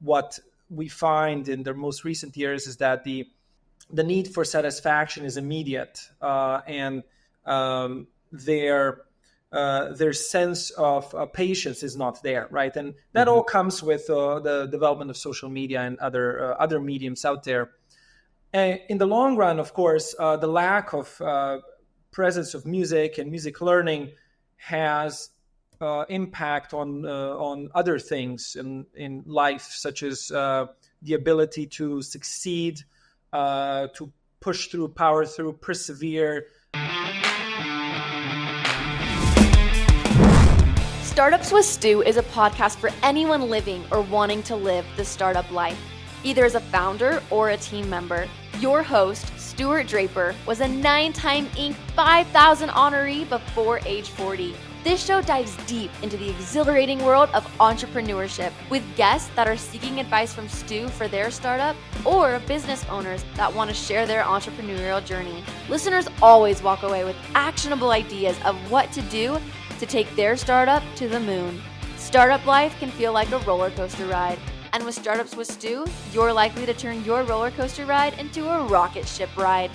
what we find in the most recent years is that the need for satisfaction is immediate, and their sense of patience is not there, right? And that all comes with the development of social media and other mediums out there. And in the long run, of course, the lack of presence of music and music learning has impact on other things in life, such as the ability to succeed, to push through, power through, persevere. Startups with Stu is a podcast for anyone living or wanting to live the startup life, either as a founder or a team member. Your host, Stuart Draper, was a 9-time Inc. 5000 honoree before age 40. This show dives deep into the exhilarating world of entrepreneurship with guests that are seeking advice from Stu for their startup or business owners that want to share their entrepreneurial journey. Listeners always walk away with actionable ideas of what to do to take their startup to the moon. Startup life can feel like a roller coaster ride. And with Startups with Stu, you're likely to turn your roller coaster ride into a rocket ship ride.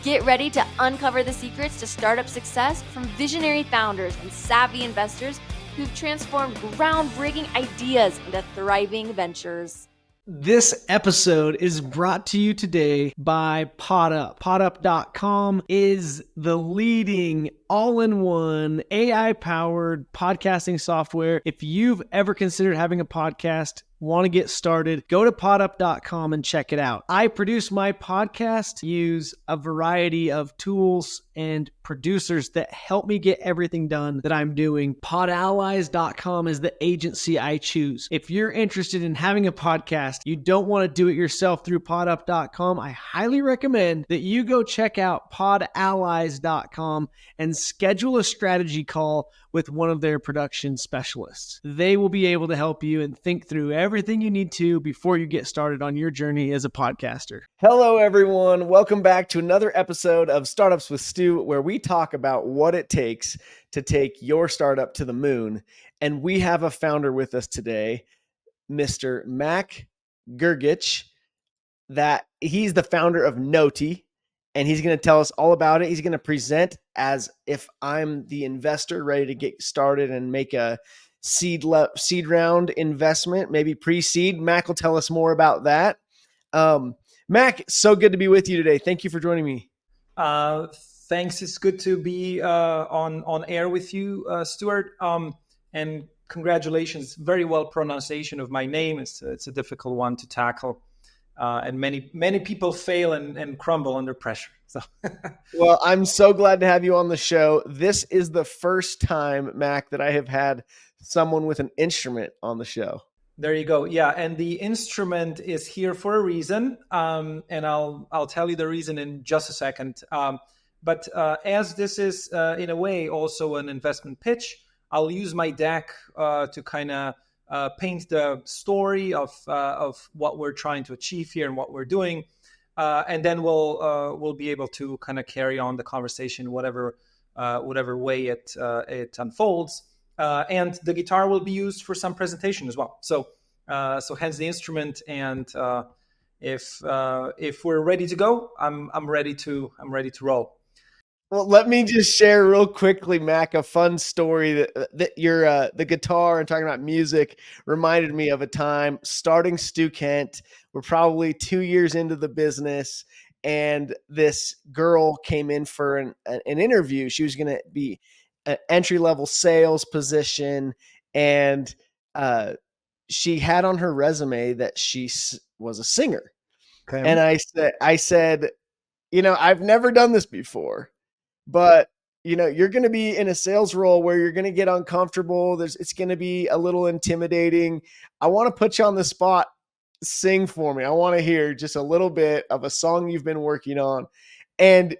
Get ready to uncover the secrets to startup success from visionary founders and savvy investors who've transformed groundbreaking ideas into thriving ventures. This episode is brought to you today by PodUp. PodUp.com is the leading all-in-one AI-powered podcasting software. If you've ever considered having a podcast, want to get started, go to podup.com and check it out. I produce my podcast, use a variety of tools and producers that help me get everything done that I'm doing. Podallies.com is the agency I choose. If you're interested in having a podcast, you don't want to do it yourself through podup.com, I highly recommend that you go check out podallies.com and schedule a strategy call with one of their production specialists. They will be able to help you and think through everything you need to before you get started on your journey as a podcaster. Hello, everyone. Welcome back to another episode of Startups with Stu, where we talk about what it takes to take your startup to the moon. And we have a founder with us today, Mr. Mac Grgic, that he's the founder of Notey. And he's going to tell us all about it. He's going to present as if I'm the investor ready to get started and make a seed round investment, maybe pre-seed. Mac will tell us more about that. Mac, so good to be with you today. Thank you for joining me. Thanks. It's good to be on air with you, Stuart. And congratulations. Very well pronunciation of my name. It's a difficult one to tackle. And many people fail and crumble under pressure. So, well, I'm so glad to have you on the show. This is the first time, Mac, that I have had someone with an instrument on the show. There you go. Yeah, and the instrument is here for a reason, and I'll tell you the reason in just a second. But as this is in a way also an investment pitch, I'll use my deck to kind of paint the story of what we're trying to achieve here and what we're doing, and then we'll be able to kind of carry on the conversation whatever way it unfolds. And the guitar will be used for some presentation as well. So hence the instrument. And if we're ready to go, I'm ready to roll. Well, let me just share real quickly, Mac, a fun story that your the guitar and talking about music reminded me of a time starting Stu Kent. We're probably 2 years into the business, and this girl came in for an interview. She was going to be an entry-level sales position, and she had on her resume that she was a singer. Okay. And I said, I've never done this before. But, you're going to be in a sales role where you're going to get uncomfortable. It's going to be a little intimidating. I want to put you on the spot. Sing for me. I want to hear just a little bit of a song you've been working on. And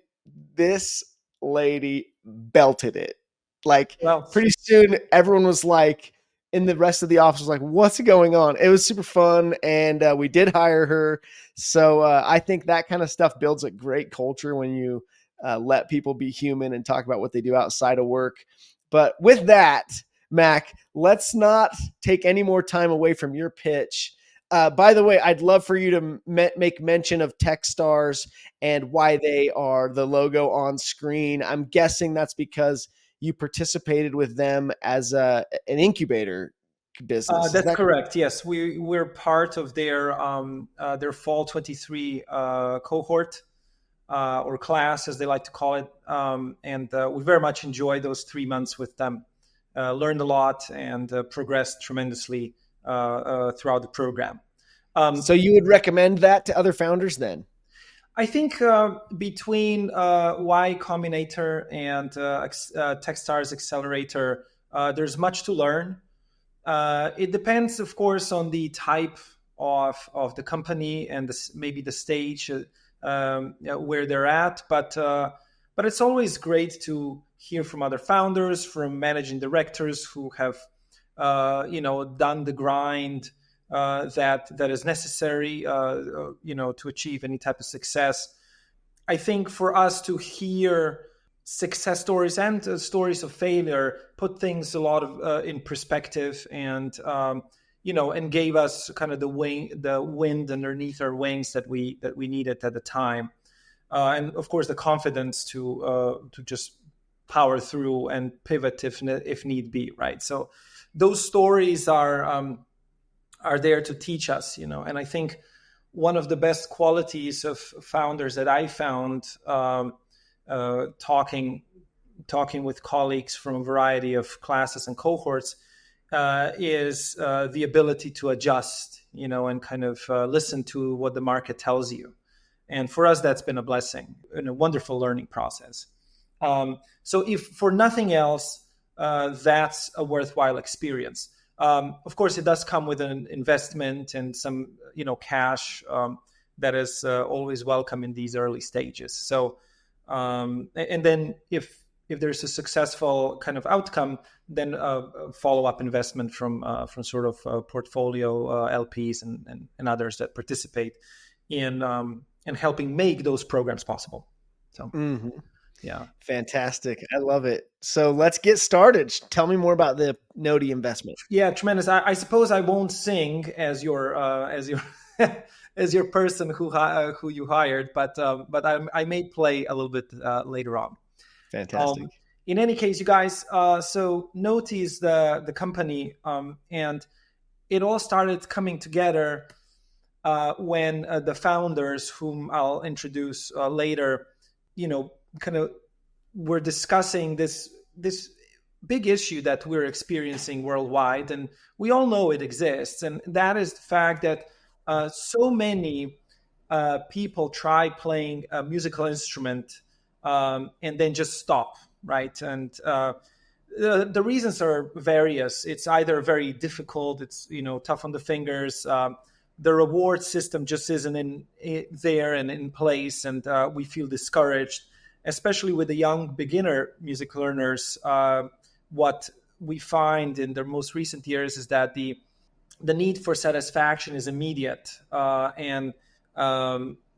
this lady belted it. Pretty soon, everyone was like, and the rest of the office was like, what's going on? It was super fun. And we did hire her. So I think that kind of stuff builds a great culture when you let people be human and talk about what they do outside of work. But with that, Mac, let's not take any more time away from your pitch. By the way, I'd love for you to make mention of Techstars and why they are the logo on screen. I'm guessing that's because you participated with them as an incubator business. Is That's that correct. Yes, we're part of their fall 23 cohort or class, as they like to call it, and we very much enjoy those 3 months with them. Learned a lot and progressed tremendously throughout the program. So you would recommend that to other founders then? I think between Y Combinator and Techstars Accelerator, there's much to learn. It depends, of course, on the type of the company and maybe the stage where they're at. But it's always great to hear from other founders, from managing directors who have done the grind that is necessary to achieve any type of success. I think for us to hear success stories and stories of failure put things a lot of in perspective, and and gave us kind of the wind underneath our wings that we needed at the time, and of course the confidence to just power through and pivot if need be, right? So those stories are there to teach us, and I think one of the best qualities of founders that I found talking with colleagues from a variety of classes and cohorts is the ability to adjust, and kind of listen to what the market tells you. And for us, that's been a blessing and a wonderful learning process. So if for nothing else, that's a worthwhile experience. Of course, it does come with an investment and some, cash that is always welcome in these early stages. So, and then if there's a successful kind of outcome, then follow-up investment from sort of portfolio LPs and others that participate in helping make those programs possible. So. Mm-hmm. Yeah. Fantastic. I love it. So let's get started. Tell me more about the Notey investment. Yeah, tremendous. I suppose I won't sing as your as your person who you hired, but I may play a little bit later on. Fantastic. In any case, you guys, so Notey is the company, and it all started coming together when the founders, whom I'll introduce later, kind of we're discussing this big issue that we're experiencing worldwide, and we all know it exists, and that is the fact that so many people try playing a musical instrument and then just stop, right? And the reasons are various. It's either very difficult, it's tough on the fingers. The reward system just isn't there and in place, and we feel discouraged, especially with the young beginner music learners. What we find in the most recent years is that the need for satisfaction is immediate, and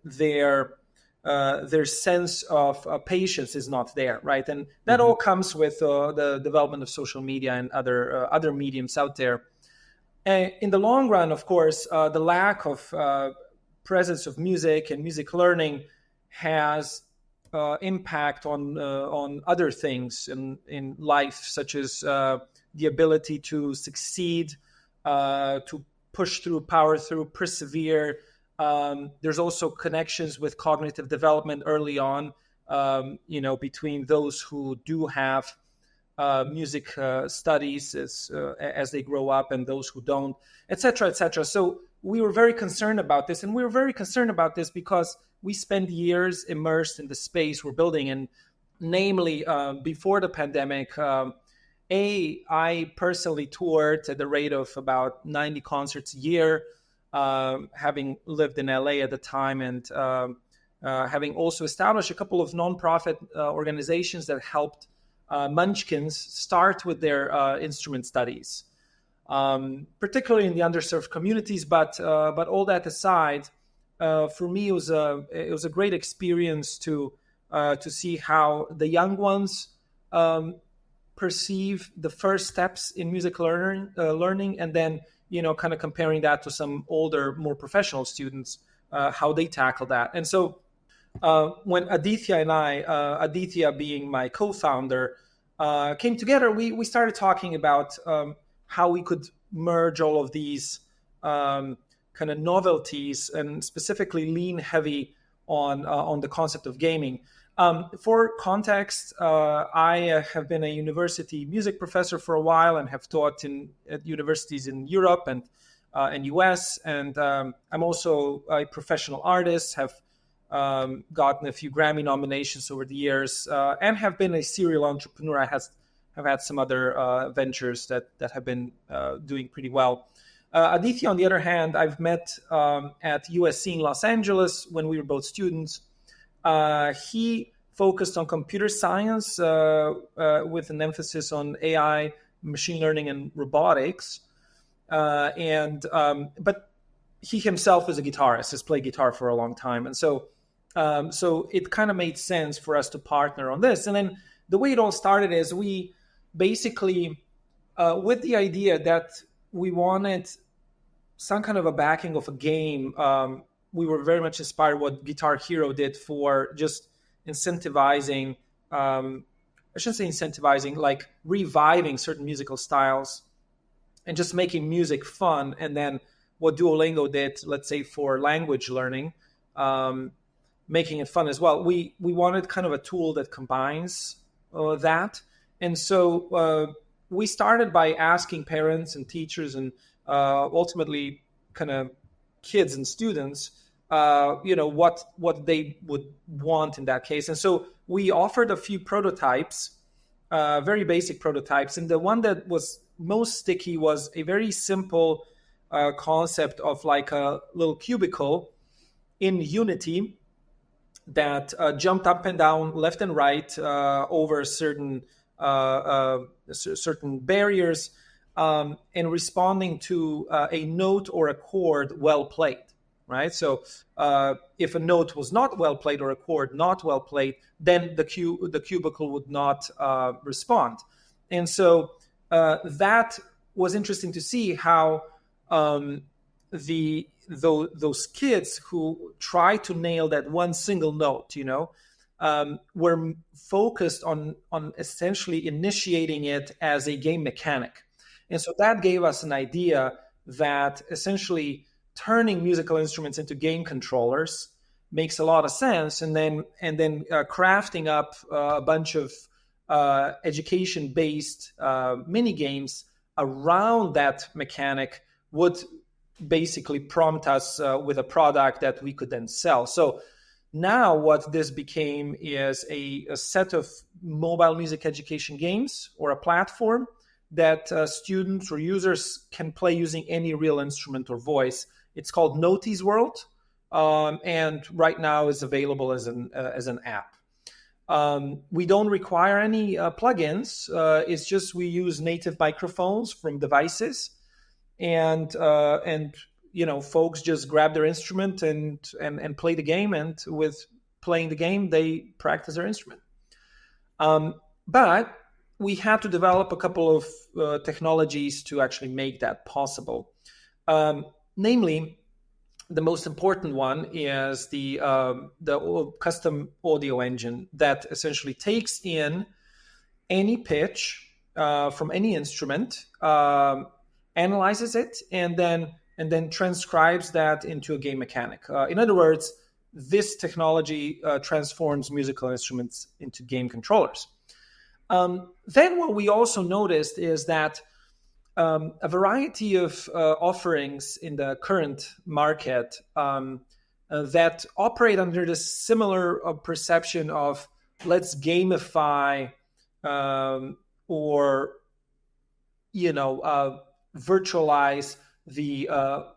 their sense of patience is not there, right? And that all comes with the development of social media and other mediums out there. And in the long run, of course, the lack of presence of music and music learning has impact on other things in life, such as the ability to succeed, to push through, power through, persevere. There's also connections with cognitive development early on, between those who do have music studies as they grow up and those who don't, et cetera, et cetera. So we were very concerned about this, and we were very concerned about this because we spent years immersed in the space we're building. And namely, before the pandemic, I personally toured at the rate of about 90 concerts a year, having lived in LA at the time, and having also established a couple of nonprofit organizations that helped Munchkins start with their instrument studies, particularly in the underserved communities. But all that aside, for me, it was a great experience to see how the young ones perceive the first steps in music learning, and then kind of comparing that to some older, more professional students, how they tackle that. And so when Aditya and I, Aditya being my co-founder, came together, we started talking about how we could merge all of these kind of novelties and specifically lean heavy on the concept of gaming. For context, I have been a university music professor for a while and have taught at universities in Europe and US. And I'm also a professional artist, have gotten a few Grammy nominations over the years, and have been a serial entrepreneur. I have had some other ventures that have been doing pretty well. Aditya, on the other hand, I've met at USC in Los Angeles when we were both students. He focused on computer science with an emphasis on AI, machine learning, and robotics. But he himself is a guitarist, has played guitar for a long time. And so it kind of made sense for us to partner on this. And then the way it all started is we basically, with the idea that we wanted some kind of a backing of a game, we were very much inspired what Guitar Hero did for just incentivizing, I shouldn't say incentivizing, like reviving certain musical styles and just making music fun. And then what Duolingo did, let's say for language learning, making it fun as well. We wanted kind of a tool that combines that. And so we started by asking parents and teachers and ultimately kind of kids and students, what they would want in that case. And so we offered a few prototypes, very basic prototypes. And the one that was most sticky was a very simple concept of like a little cubicle in Unity that jumped up and down, left and right over certain barriers, and responding to a note or a chord well played, right? So if a note was not well played or a chord not well played, then the cubicle would not respond. And so that was interesting to see how those kids who try to nail that one single note, were focused on essentially initiating it as a game mechanic. And so that gave us an idea that essentially turning musical instruments into game controllers makes a lot of sense. And then crafting up a bunch of education-based mini games around that mechanic would basically prompt us with a product that we could then sell. So now what this became is a set of mobile music education games or a platform that students or users can play using any real instrument or voice. It's called Notey's World, and right now is available as an app. We don't require any plugins. It's just we use native microphones from devices, and folks just grab their instrument and play the game. And with playing the game, they practice their instrument. But we had to develop a couple of technologies to actually make that possible. Namely, the most important one is the custom audio engine that essentially takes in any pitch from any instrument, analyzes it, and then transcribes that into a game mechanic. In other words, this technology transforms musical instruments into game controllers. Then what we also noticed is that a variety of offerings in the current market that operate under the similar perception of let's gamify or virtualize the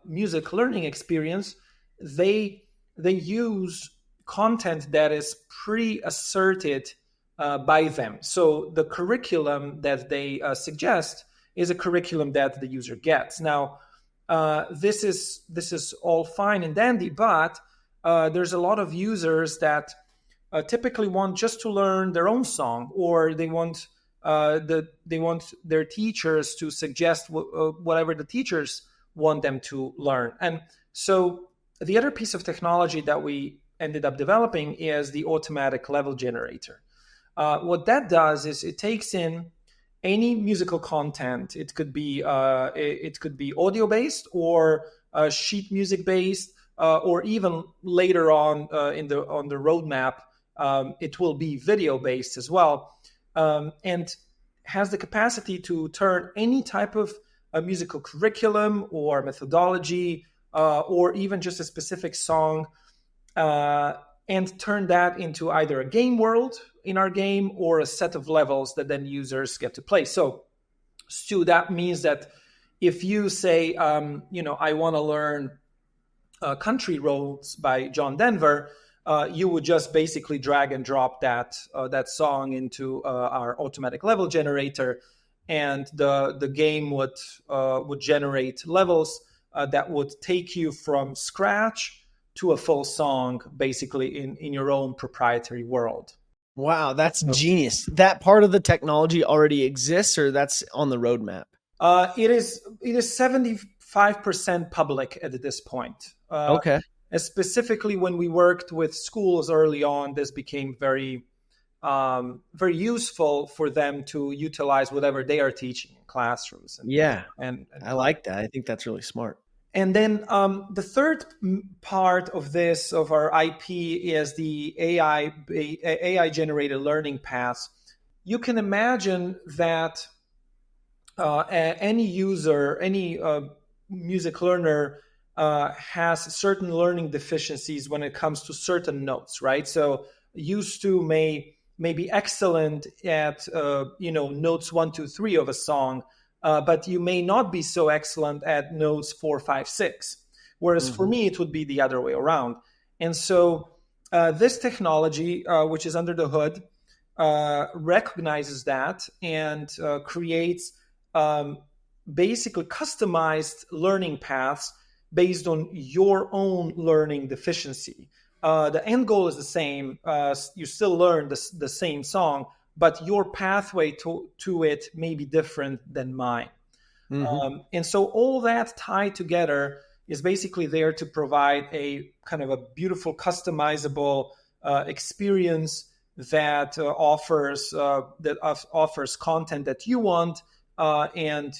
music learning experience, they use content that is pre-asserted by them. So the curriculum that they suggest is a curriculum that the user gets. Now, this is all fine and dandy, but there's a lot of users that typically want just to learn their own song, or they want their teachers to suggest whatever the teachers want them to learn. And so the other piece of technology that we ended up developing is the automatic level generator. What that does is it takes in any musical content. It could be audio based or sheet music based, or even later on on the roadmap, it will be video based as well, and has the capacity to turn any type of a musical curriculum or methodology, or even just a specific song, and turn that into either a game world in our game or a set of levels that then users get to play. So, Stu, that means that if you say, I want to learn Country Roads by John Denver, you would just basically drag and drop that song into our automatic level generator, and the game would generate levels that would take you from scratch to a full song, basically in your own proprietary world. Wow, that's genius. That part of the technology already exists, or that's on the roadmap? It is 75% public at this point. Okay. Specifically, when we worked with schools early on, this became very useful for them to utilize whatever they are teaching in classrooms. And I like that. I think that's really smart. And then the third part of our IP is the AI generated learning paths. You can imagine that any user, any music learner has certain learning deficiencies when it comes to certain notes, right? So used to may be excellent at notes 1, 2, 3 of a song, but you may not be so excellent at notes 4, 5, 6. Whereas for me, it would be the other way around. And so this technology, which is under the hood, recognizes that and creates basically customized learning paths based on your own learning deficiency. The end goal is the same. You still learn the same song, but your pathway to it may be different than mine. And so all that tied together is basically there to provide a kind of a beautiful, customizable experience that offers content that you want, and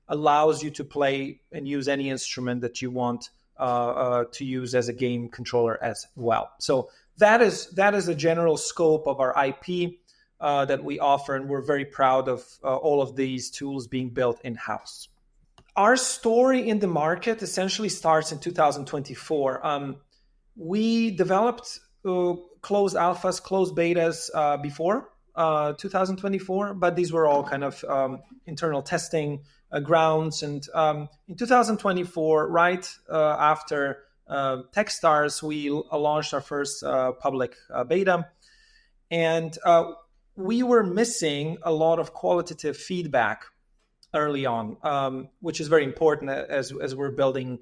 allows you to play and use any instrument that you want to use as a game controller as well. So that is a general scope of our IP that we offer, and we're very proud of all of these tools being built in-house. Our story in the market essentially starts in 2024. We developed closed alphas, closed betas before 2024, but these were all kind of internal testing grounds. And in 2024, right after Techstars, we launched our first public beta, and we were missing a lot of qualitative feedback early on, which is very important as we're building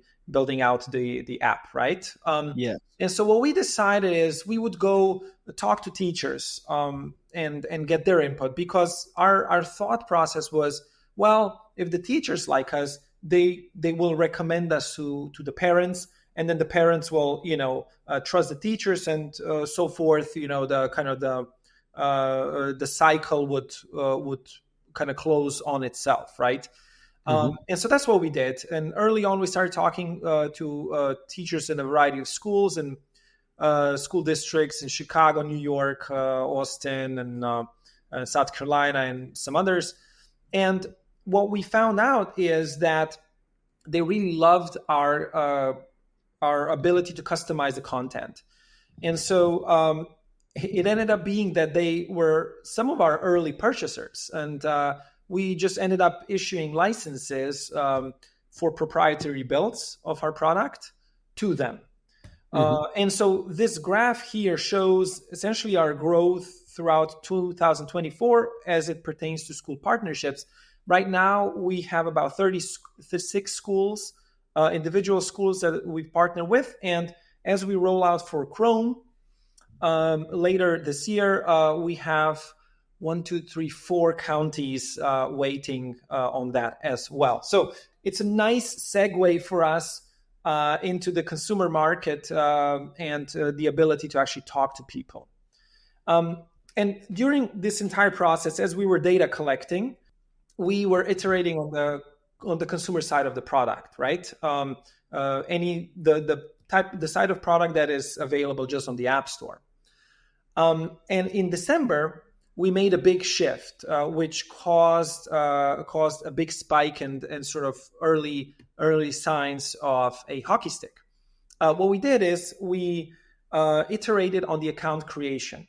out the app, right? Yeah. And so what we decided is we would go talk to teachers and get their input, because our thought process was, well, if the teachers like us, they will recommend us to the parents, and then the parents will trust the teachers, and so forth. The kind of the cycle would kind of close on itself, right? And so that's what we did. And early on, we started talking to teachers in a variety of schools and school districts in Chicago, New York, Austin, and South Carolina, and some others. And what we found out is that they really loved our ability to customize the content. And so it ended up being that they were some of our early purchasers, and we just ended up issuing licenses for proprietary builds of our product to them. And so this graph here shows essentially our growth throughout 2024 as it pertains to school partnerships. Right now, we have about 36 schools, individual schools that we've partnered with. And as we roll out for Chrome later this year, we have 4 counties waiting on that as well. So it's a nice segue for us into the consumer market and the ability to actually talk to people. And during this entire process, as we were data collecting, we were iterating on the consumer side of the product, right? The side of product that is available just on the App Store. And in December, we made a big shift, which caused a big spike and sort of early signs of a hockey stick. What we did is we iterated on the account creation,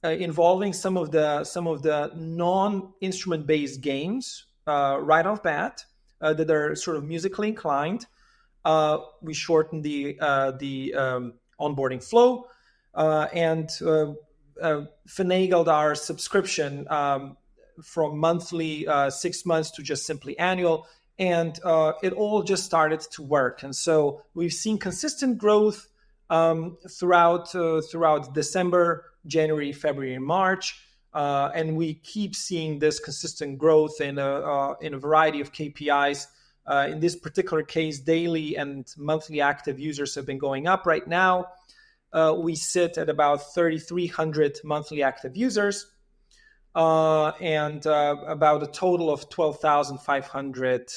involving some of the non-instrument based games right off bat that are sort of musically inclined. We shortened the onboarding flow and finagled our subscription from monthly 6 months to just simply annual. And it all just started to work. And so we've seen consistent growth throughout December, January, February, and March. And we keep seeing this consistent growth in a variety of KPIs. In this particular case, daily and monthly active users have been going up. Right now, we sit at about 3,300 monthly active users and about a total of 12,500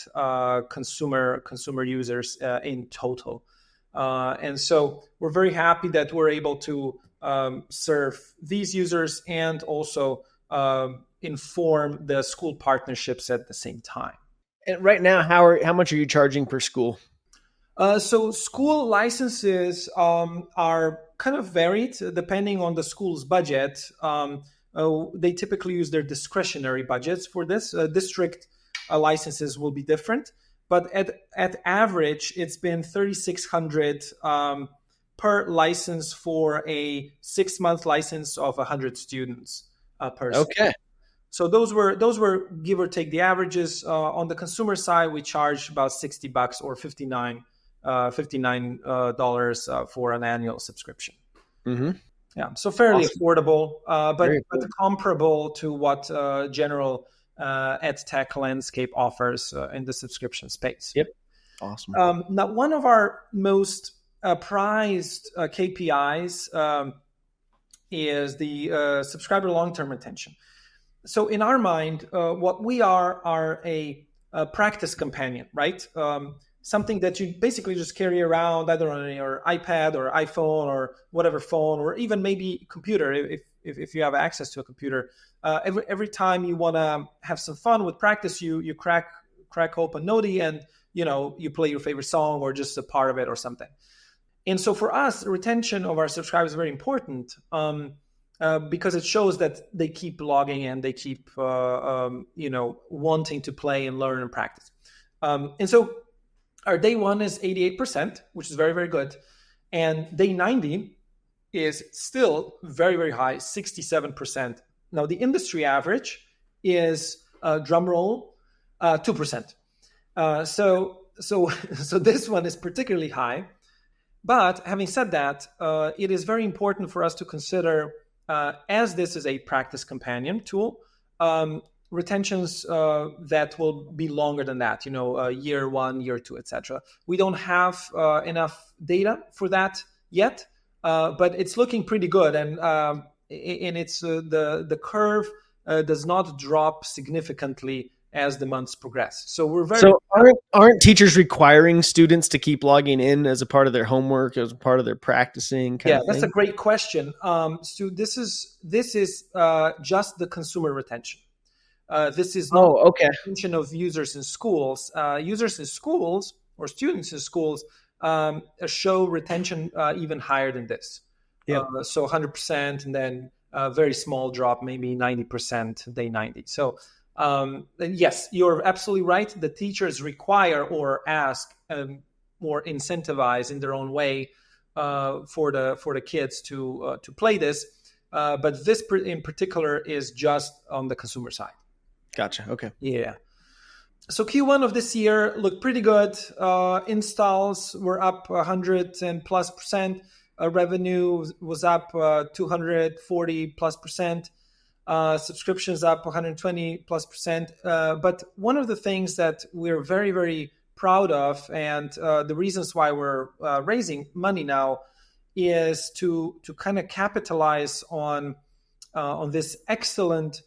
consumer users in total. And so we're very happy that we're able to serve these users and also inform the school partnerships at the same time. And right now, how much are you charging per school? So school licenses are kind of varied depending on the school's budget. They typically use their discretionary budgets for this. District licenses will be different, but at average, it's been $3,600 per license for a 6-month license of 100 students per school. Okay. So those were give or take the averages. On the consumer side, we charge about $60 or $59 for an annual subscription. Mm-hmm. Yeah, so fairly affordable, but comparable to what general ed tech landscape offers in the subscription space. Yep, awesome. Now, one of our most prized KPIs is the subscriber long-term retention. So in our mind, what we are a practice companion, right? Something that you basically just carry around either on your iPad or iPhone or whatever phone, or even maybe computer if you have access to a computer. Every time you want to have some fun with practice, you crack open Notey and you play your favorite song or just a part of it or something. And so for us, retention of our subscribers is very important. Because it shows that they keep logging in, they keep wanting to play and learn and practice. And so our day one is 88%, which is very, very good. And day 90 is still very, very high, 67%. Now the industry average is, drum roll, 2%. So this one is particularly high. But having said that, it is very important for us to consider, as this is a practice companion tool, retentions that will be longer than that, year 1, year 2, etc. We don't have enough data for that yet, but it's looking pretty good, and it's the curve does not drop significantly as the months progress. So we're very. So aren't teachers requiring students to keep logging in as a part of their homework, as a part of their practicing? Yeah, that's a great question. So this is just the consumer retention. This is not retention of users in schools. Users in schools or students in schools show retention even higher than this. Yep. So 100%, and then a very small drop, maybe 90% day 90. So. Yes, you're absolutely right. The teachers require or ask or incentivize in their own way for the kids to play this, but this in particular is just on the consumer side. Gotcha. Okay. Yeah. So Q1 of this year looked pretty good. Installs were up 100+%. Revenue was up 240+%. Subscriptions up 120+%. But one of the things that we're very, very proud of, and the reasons why we're raising money now, is to kind of capitalize on this excellent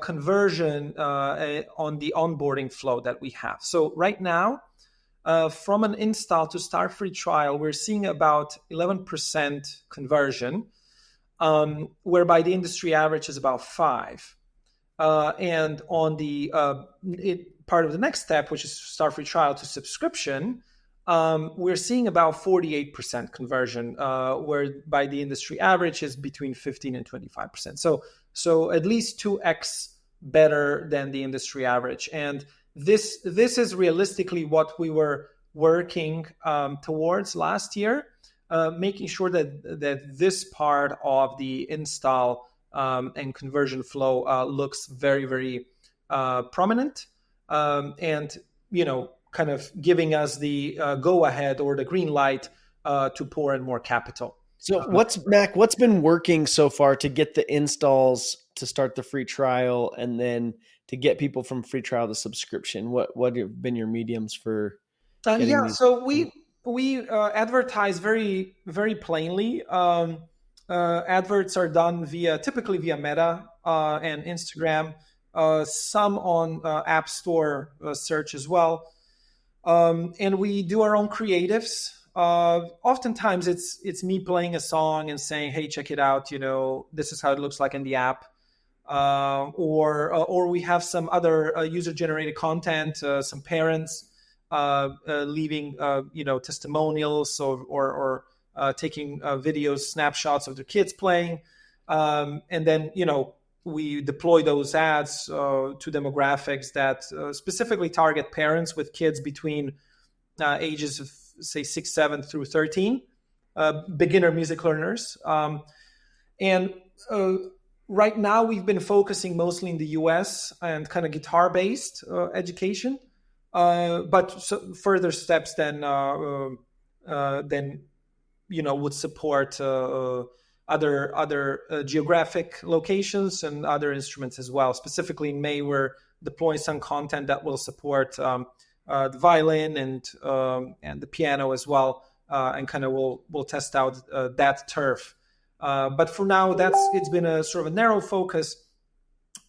conversion on the onboarding flow that we have. So right now, from an install to start free trial, we're seeing about 11% conversion, whereby the industry average is about 5%. And on the part of the next step, which is start free trial to subscription, we're seeing about 48% conversion, whereby the industry average is between 15 and 25%. So at least 2x better than the industry average. And this is realistically what we were working towards last year, making sure that this part of the install and conversion flow looks very, very prominent, and kind of giving us the go ahead or the green light to pour in more capital. So what's been working so far to get the installs to start the free trial and then to get people from free trial to subscription? What have been your mediums for getting these? So we advertise very, very plainly. Adverts are done typically via Meta and Instagram, some on App Store search as well. And we do our own creatives. Oftentimes it's me playing a song and saying, "Hey, check it out. This is how it looks like in the app." Or we have some other user-generated content, some parents leaving testimonials or taking videos, snapshots of their kids playing, and then we deploy those ads to demographics that specifically target parents with kids between ages of say 6, 7 through 13, beginner music learners, and right now, we've been focusing mostly in the US and kind of guitar-based education, but further steps then would support other geographic locations and other instruments as well. Specifically in May, we're deploying some content that will support the violin and the piano as well, and kind of we'll test out that turf. But for now, it's been a sort of a narrow focus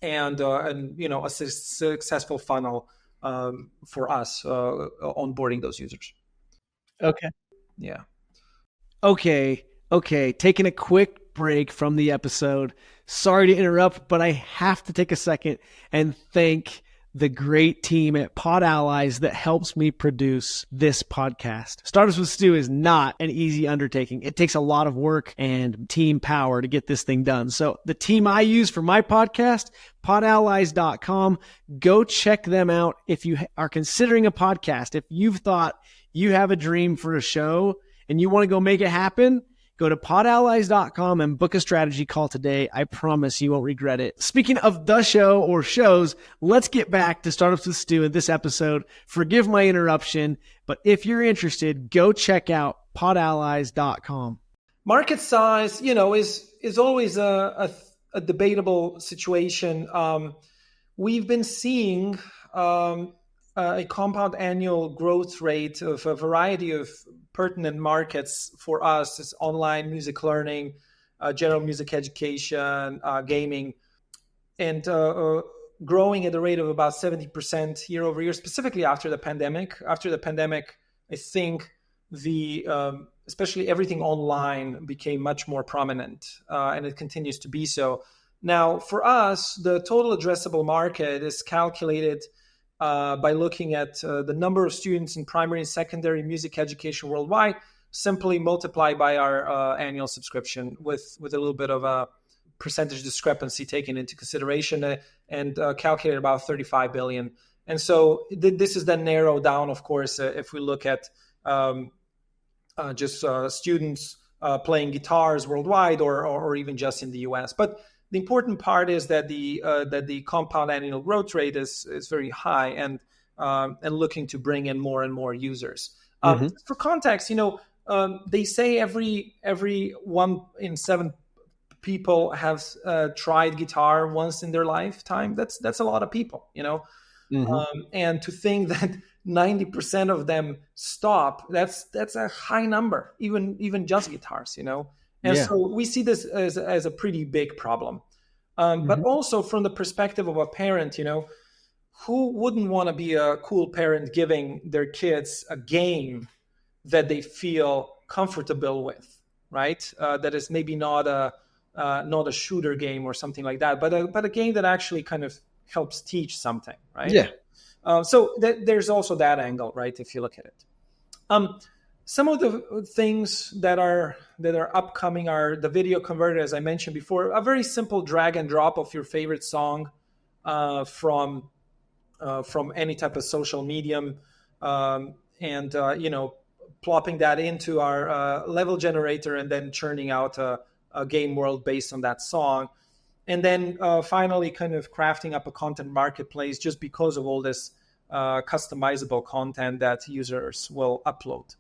and a successful funnel for us onboarding those users. Okay. Yeah. Okay. Taking a quick break from the episode. Sorry to interrupt, but I have to take a second and thank the great team at Pod Allies that helps me produce this podcast. Startups with Stu is not an easy undertaking. It takes a lot of work and team power to get this thing done. So the team I use for my podcast, podallies.com, go check them out if you are considering a podcast. If you've thought you have a dream for a show and you want to go make it happen, go to podallies.com and book a strategy call today. I promise you won't regret it. Speaking of the show or shows, let's get back to Startups with Stu in this episode. Forgive my interruption, but if you're interested, go check out podallies.com. Market size, is always a debatable situation. We've been seeing a compound annual growth rate of a variety of pertinent markets for us is online music learning, general music education, gaming, and growing at a rate of about 70% year over year, specifically after the pandemic. After the pandemic, I think especially everything online became much more prominent, and it continues to be so. Now, for us, the total addressable market is calculated by looking at the number of students in primary and secondary music education worldwide, simply multiplied by our annual subscription with a little bit of a percentage discrepancy taken into consideration, and calculated about 35 billion. And so this is then narrowed down, of course, if we look at just students playing guitars worldwide or even just in the US. But the important part is that the compound annual growth rate is very high and looking to bring in more and more users. For context, they say every 1 in 7 people have tried guitar once in their lifetime. That's a lot of people, you know. And to think that 90% of them stop, that's a high number, even just guitars, you know. And so we see this as a pretty big problem. But also from the perspective of a parent, you know, who wouldn't want to be a cool parent giving their kids a game that they feel comfortable with, right? That is maybe not a shooter game or something like that, but a game that actually kind of helps teach something, right? Yeah. So there's also that angle, right? If you look at it, some of the things that are upcoming are the video converter, as I mentioned before, a very simple drag and drop of your favorite song from any type of social medium, and you know, plopping that into our level generator and then churning out a game world based on that song. And then finally kind of crafting up a content marketplace just because of all this customizable content that users will upload.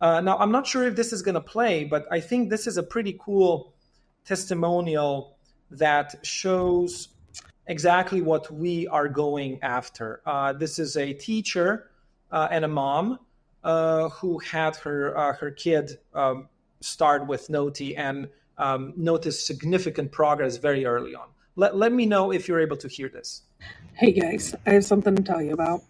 Now, I'm not sure if this is going to play, but I think this is a pretty cool testimonial that shows exactly what we are going after. This is a teacher and a mom who had her kid start with Notey and notice significant progress very early on. Let me know if you're able to hear this. Hey guys, I have something to tell you about.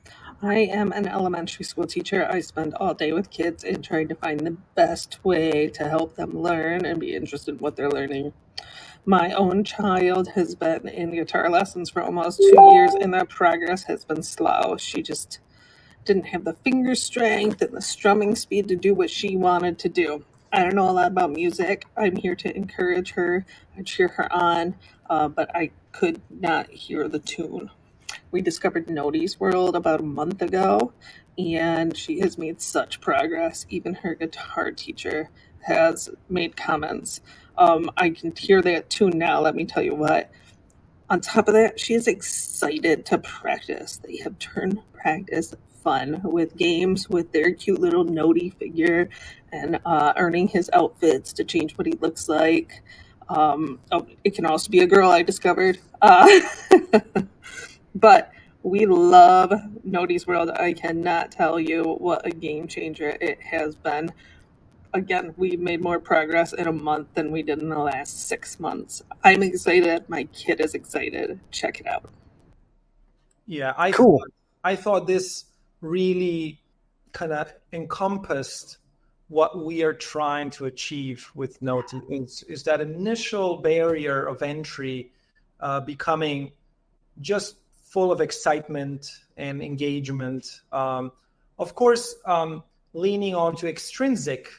I am an elementary school teacher. I spend all day with kids and trying to find the best way to help them learn and be interested in what they're learning. My own child has been in guitar lessons for almost 2 years and that progress has been slow. She just didn't have the finger strength and the strumming speed to do what she wanted to do. I don't know a lot about music. I'm here to encourage her and cheer her on, but I could not hear the tune. We discovered Notey's World about a month ago, and she has made such progress. Even her guitar teacher has made comments. I can hear that tune now, let me tell you what. On top of that, she is excited to practice. They have turned practice fun with games with their cute little Notey figure and earning his outfits to change what he looks like. It can also be a girl, I discovered. But we love Notey's World. I cannot tell you what a game changer it has been. Again, we made more progress in a month than we did in the last 6 months. I'm excited. My kid is excited. Check it out. Yeah, Cool. I thought this really kind of encompassed what we are trying to achieve with Notey. Is that initial barrier of entry becoming just full of excitement and engagement. Of course, leaning on to extrinsic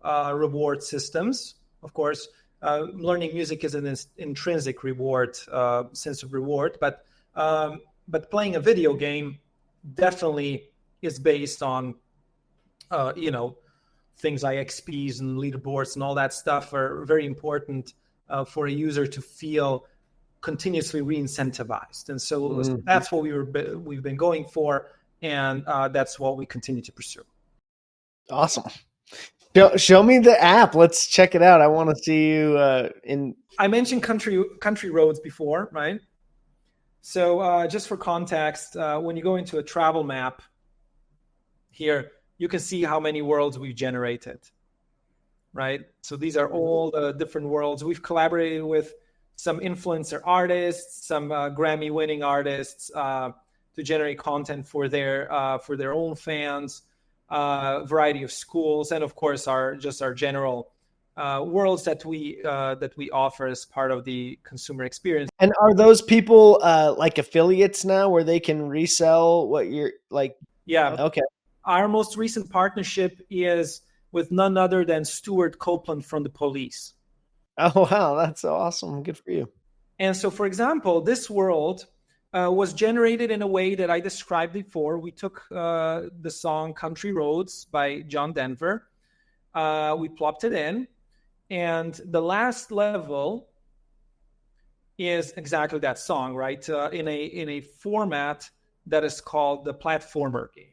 reward systems. Of course, learning music is an intrinsic reward, sense of reward, but playing a video game definitely is based on, things like XPs and leaderboards and all that stuff are very important for a user to feel continuously re-incentivized. And so that's what we've been going for, and that's what we continue to pursue. Awesome. Show me the app. Let's check it out. I want to see you in. I mentioned country roads before, right? So just for context, when you go into a travel map here, you can see how many worlds we've generated, right? So these are all the different worlds. We've collaborated with some influencer artists, some Grammy-winning artists to generate content for their own fans, variety of schools, and of course our general worlds that we offer as part of the consumer experience. And are those people like affiliates now, where they can resell what you're like? Yeah. Okay. Our most recent partnership is with none other than Stuart Copeland from The Police. Oh, wow. That's awesome. Good for you. And so, for example, this world was generated in a way that I described before. We took the song Country Roads by John Denver. We plopped it in. And the last level is exactly that song, right? In a format that is called the platformer game.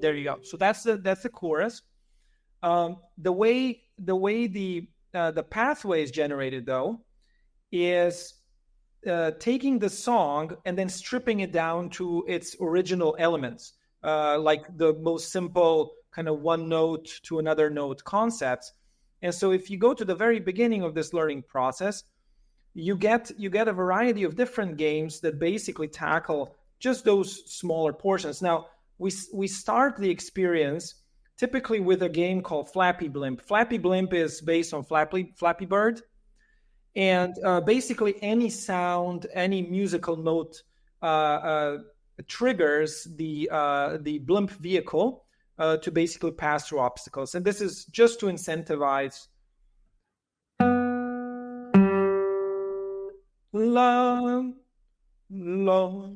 There you go. So that's the chorus. The way the pathway is generated, though, is taking the song and then stripping it down to its original elements, like the most simple kind of one note to another note concepts. And so if you go to the very beginning of this learning process, you get a variety of different games that basically tackle just those smaller portions. Now, we start the experience typically with a game called Flappy Blimp. Flappy Blimp is based on Flappy Bird. And basically any sound, any musical note triggers the blimp vehicle to basically pass through obstacles. And this is just to incentivize love, love,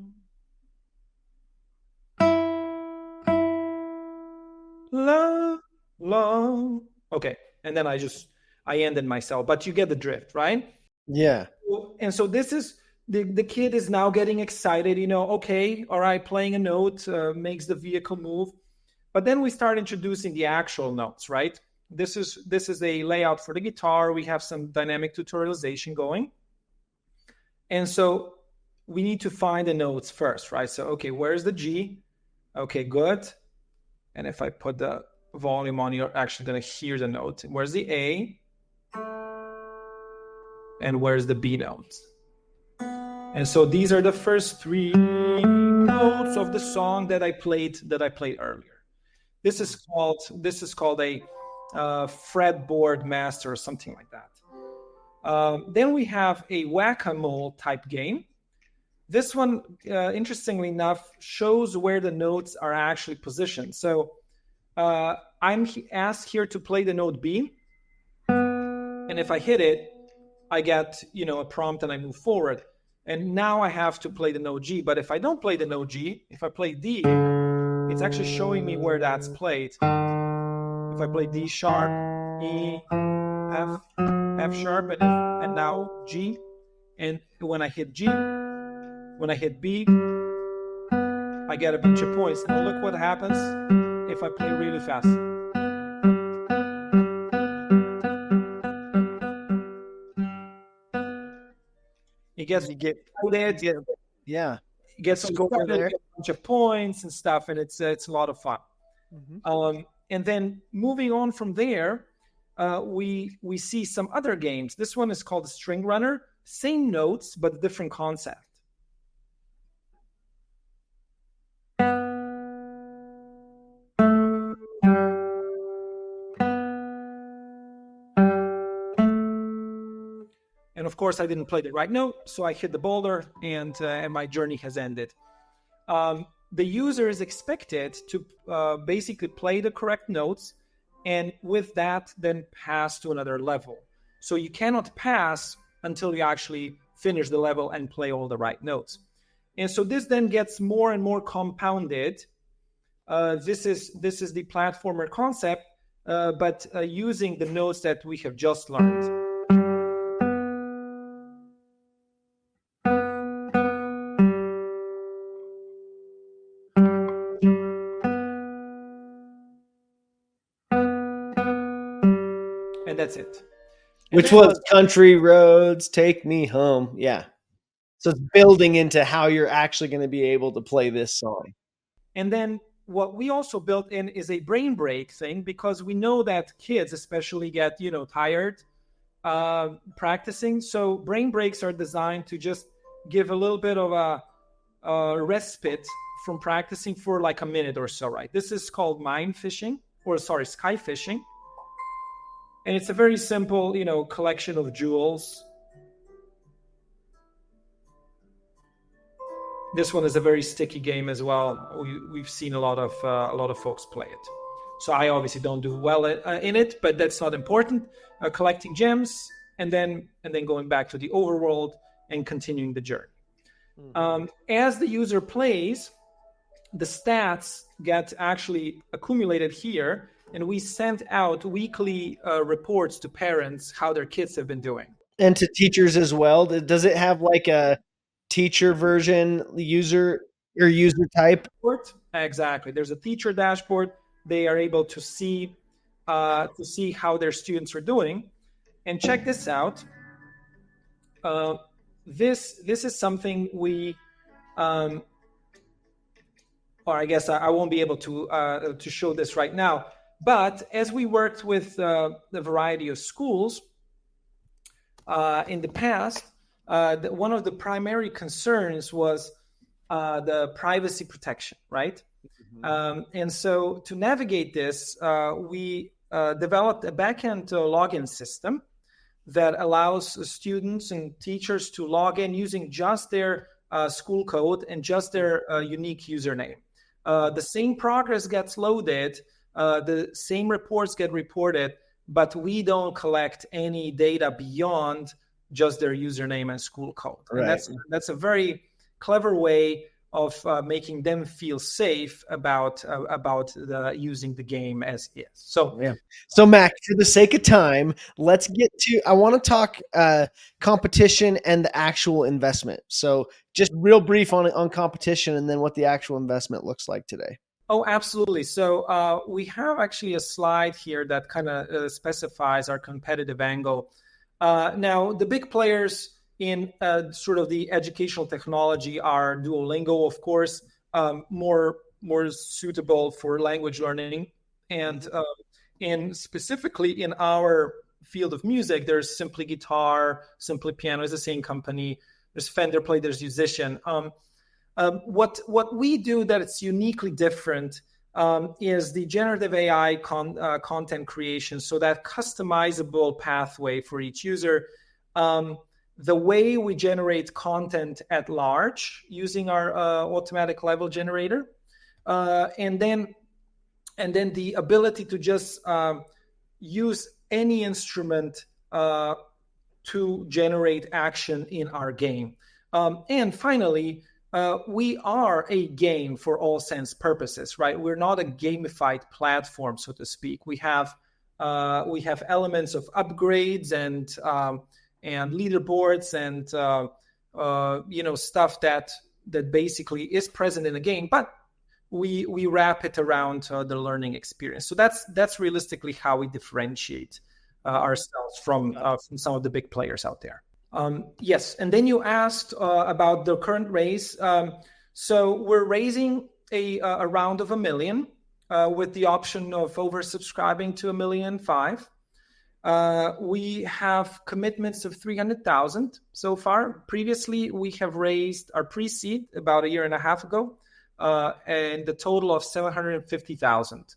love, love. Okay, and then I ended myself, but you get the drift, right? Yeah. And so this is the kid is now getting excited, okay, all right, playing a note makes the vehicle move. But then we start introducing the actual notes, right? This is a layout for the guitar. We have some dynamic tutorialization going. And so we need to find the notes first, right? So, okay, where's the G? Okay, good. And if I put the volume on, you're actually going to hear the note. Where's the A? And where's the B note? And so these are the first three notes of the song that I played earlier. This is called a fretboard master or something like that. Then we have a whack-a-mole type game. This one, interestingly enough, shows where the notes are actually positioned. So I'm asked here to play the note B, and if I hit it, I get a prompt and I move forward. And now I have to play the note G. But if I don't play the note G, if I play D, it's actually showing me where that's played. If I play D sharp, E, F sharp, and now G. And when I hit G, when I hit B, I get a bunch of points. Now look what happens if I play really fast. It gets it gets scored there, a bunch of points and stuff, and it's a lot of fun. Mm-hmm. And then moving on from there, we see some other games. This one is called String Runner. Same notes, but different concept. And of course, I didn't play the right note, so I hit the boulder, and my journey has ended. The user is expected to basically play the correct notes, and with that, then pass to another level. So you cannot pass until you actually finish the level and play all the right notes. And so this then gets more and more compounded. This is the platformer concept, but using the notes that we have just learned. And that's it. Which was Country Roads, Take Me Home. Yeah. So it's building into how you're actually going to be able to play this song. And then what we also built in is a brain break thing, because we know that kids especially get, tired practicing. So brain breaks are designed to just give a little bit of a respite from practicing for like a minute or so, right? This is called sky fishing. And it's a very simple, collection of jewels. This one is a very sticky game as well. We've seen a lot of folks play it. So I obviously don't do well in it, but that's not important. Collecting gems and then going back to the overworld and continuing the journey. Mm-hmm. As the user plays, the stats get actually accumulated here. And we sent out weekly reports to parents how their kids have been doing. And to teachers as well. Does it have like a teacher version, user type? Exactly. There's a teacher dashboard. They are able to see how their students are doing. And check this out. This is something we, or I guess I won't be able to show this right now. But as we worked with the variety of schools in the past, one of the primary concerns was the privacy protection, right? And so to navigate this, we developed a backend login system that allows students and teachers to log in using just their school code and just their unique username. The same progress gets loaded, the same reports get reported, but we don't collect any data beyond just their username and school code. Right. And that's a very clever way of making them feel safe about using the game as is. So, yeah. So Mac, for the sake of time, let's get to. I want to talk competition and the actual investment. So, just real brief on competition, and then what the actual investment looks like today. Oh, absolutely. So we have actually a slide here that kind of specifies our competitive angle. Now, the big players in sort of the educational technology are Duolingo, of course, more suitable for language learning. And specifically in our field of music, there's Simply Guitar, Simply Piano is the same company. There's Fender Play, there's Musician. What we do that it's uniquely different is the generative AI content creation, so that customizable pathway for each user. The way we generate content at large using our automatic level generator, and then the ability to just use any instrument to generate action in our game. And finally, we are a game for all sense purposes, right? We're not a gamified platform, so to speak. We have elements of upgrades and leaderboards and stuff that basically is present in the game, but we wrap it around the learning experience. So that's realistically how we differentiate ourselves from some of the big players out there. Yes, and then you asked about the current raise. So we're raising a round of $1 million with the option of oversubscribing to $1.5 million. We have commitments of 300,000 so far. Previously, we have raised our pre-seed about a year and a half ago, and the total of 750,000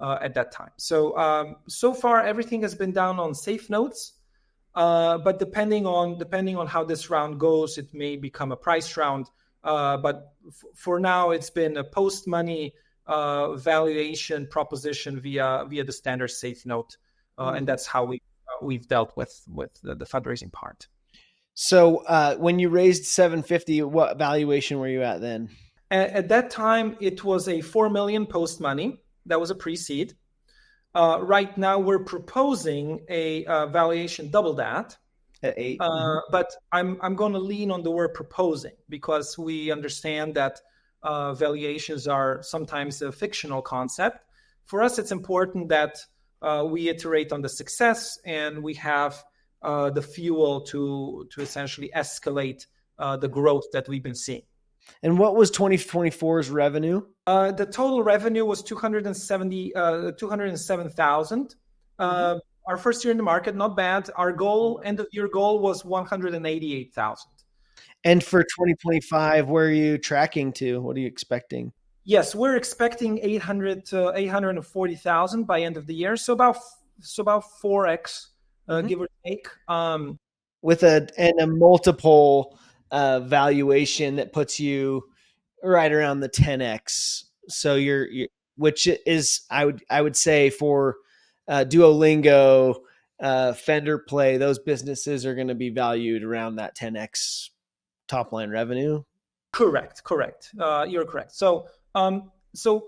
at that time. So so far, everything has been done on safe notes. But depending on how this round goes, it may become a price round. But for now, it's been a post-money valuation proposition via the standard safe note, and that's how we've dealt with the fundraising part. So when you raised 750, what valuation were you at then? At that time, it was a $4 million post-money. That was a pre-seed. Right now, we're proposing a valuation double that. At 8. But I'm going to lean on the word proposing because we understand that valuations are sometimes a fictional concept. For us, it's important that we iterate on the success and we have the fuel to essentially escalate the growth that we've been seeing. And what was 2024's revenue? The total revenue was 207,000. Our first year in the market, not bad. Our goal, end of year goal, was 188,000. And for 2025, where are you tracking to? What are you expecting? Yes, we're expecting 840,000 by end of the year. So about 4x, give or take. With a multiple valuation that puts you right around the 10x. So you're which is I would say for Duolingo, Fender Play, those businesses are going to be valued around that 10x top line revenue. Correct. You're correct. So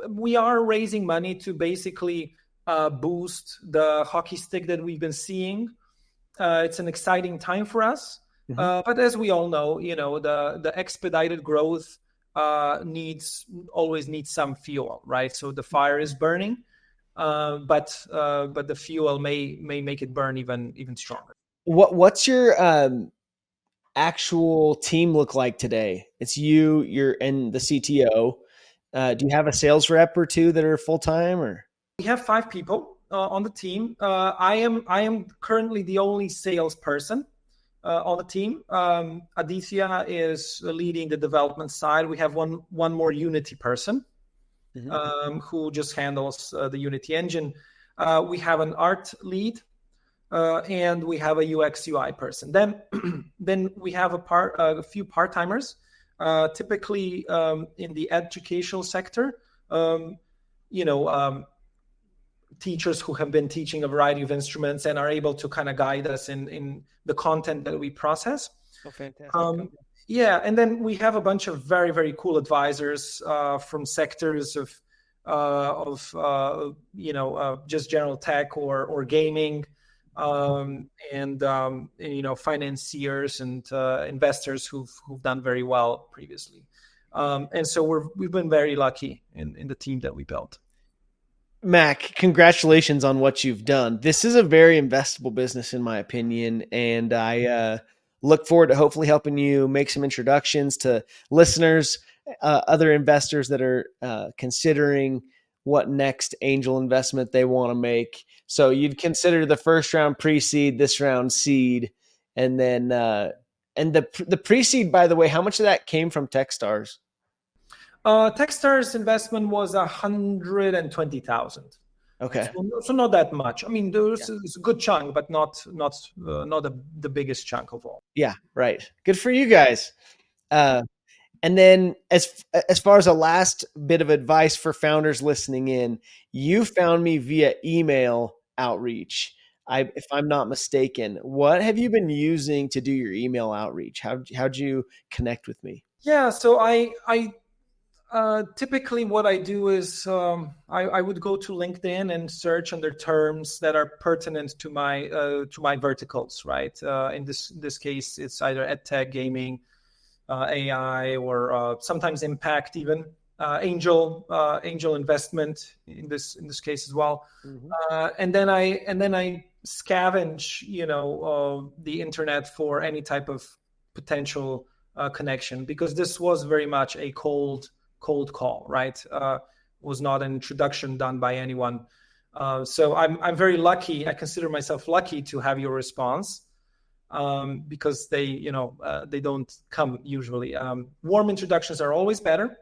we are raising money to basically boost the hockey stick that we've been seeing. It's an exciting time for us. But as we all know, the expedited growth always needs some fuel, right? So the fire is burning, but the fuel may make it burn even stronger. What's your actual team look like today? It's you're and the CTO. Do you have a sales rep or two that are full time, or? We have 5 people on the team. I am currently the only salesperson on the team. Aditya is leading the development side. We have one more Unity person who just handles the Unity engine. We have an art lead. And we have a UX UI person. Then we have a few part-timers, typically in the educational sector. Teachers who have been teaching a variety of instruments and are able to kind of guide us in the content that we process. Oh, fantastic. Yeah, and then we have a bunch of very, very cool advisors from sectors of just general tech or gaming. And financiers and investors who've done very well previously, and so we've been very lucky in the team that we built. Mac, congratulations on what you've done. This is a very investable business, in my opinion, and I look forward to hopefully helping you make some introductions to listeners, other investors that are considering what next angel investment they want to make. So you'd consider the first round pre-seed, this round seed, and then and the pre-seed, by the way, how much of that came from Techstars? Techstars investment was $120,000. Okay, so not that much. I mean, it's a good chunk, but not the biggest chunk of all. Yeah, right. Good for you guys. And then as far as a last bit of advice for founders listening in, you found me via email outreach. If I'm not mistaken, what have you been using to do your email outreach? How'd you connect with me? Yeah, so I typically what I do is I would go to LinkedIn and search under terms that are pertinent to my verticals, right? In this case, it's either edtech, gaming, AI, or sometimes impact, even angel investment in this case as well. And then I scavenge the internet for any type of potential connection, because this was very much a cold call, right? Was not an introduction done by anyone. So I'm very lucky. I consider myself lucky to have your response. Because they don't come usually. Warm introductions are always better.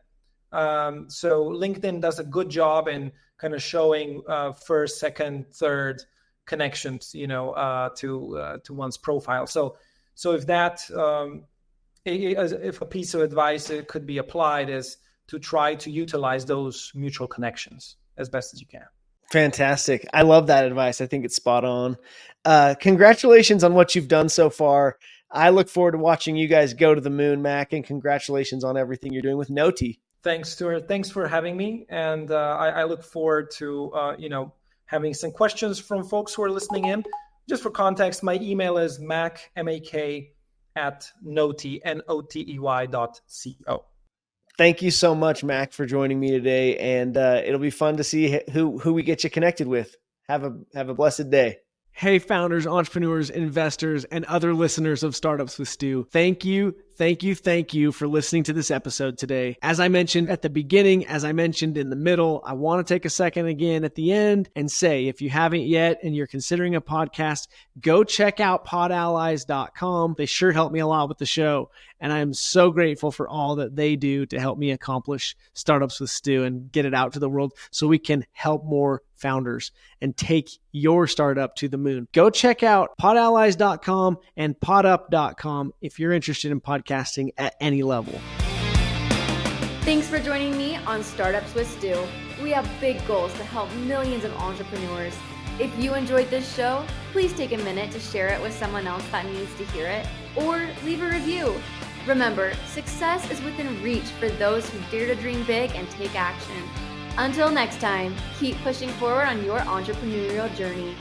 So LinkedIn does a good job in kind of showing first, second, third connections, to one's profile. So if that, if a piece of advice it could be applied, is to try to utilize those mutual connections as best as you can. Fantastic. I love that advice. I think it's spot on. Congratulations on what you've done so far. I look forward to watching you guys go to the moon, Mac, and congratulations on everything you're doing with Notey. Thanks, Stuart. Thanks for having me. And I look forward to, having some questions from folks who are listening in. Just for context, my email is mac@notey.co. Thank you so much, Mac, for joining me today. And it'll be fun to see who we get you connected with. Have a blessed day. Hey, founders, entrepreneurs, investors, and other listeners of Startups with Stu. Thank you for listening to this episode today. As I mentioned at the beginning, as I mentioned in the middle, I want to take a second again at the end and say, if you haven't yet and you're considering a podcast, go check out podallies.com. They sure help me a lot with the show. And I am so grateful for all that they do to help me accomplish Startups with Stu and get it out to the world so we can help more founders and take your startup to the moon. Go check out podallies.com and podup.com if you're interested in podcasting at any level. Thanks for joining me on Startups with Stu. We have big goals to help millions of entrepreneurs. If you enjoyed this show, please take a minute to share it with someone else that needs to hear it, or leave a review. Remember, success is within reach for those who dare to dream big and take action. Until next time, keep pushing forward on your entrepreneurial journey.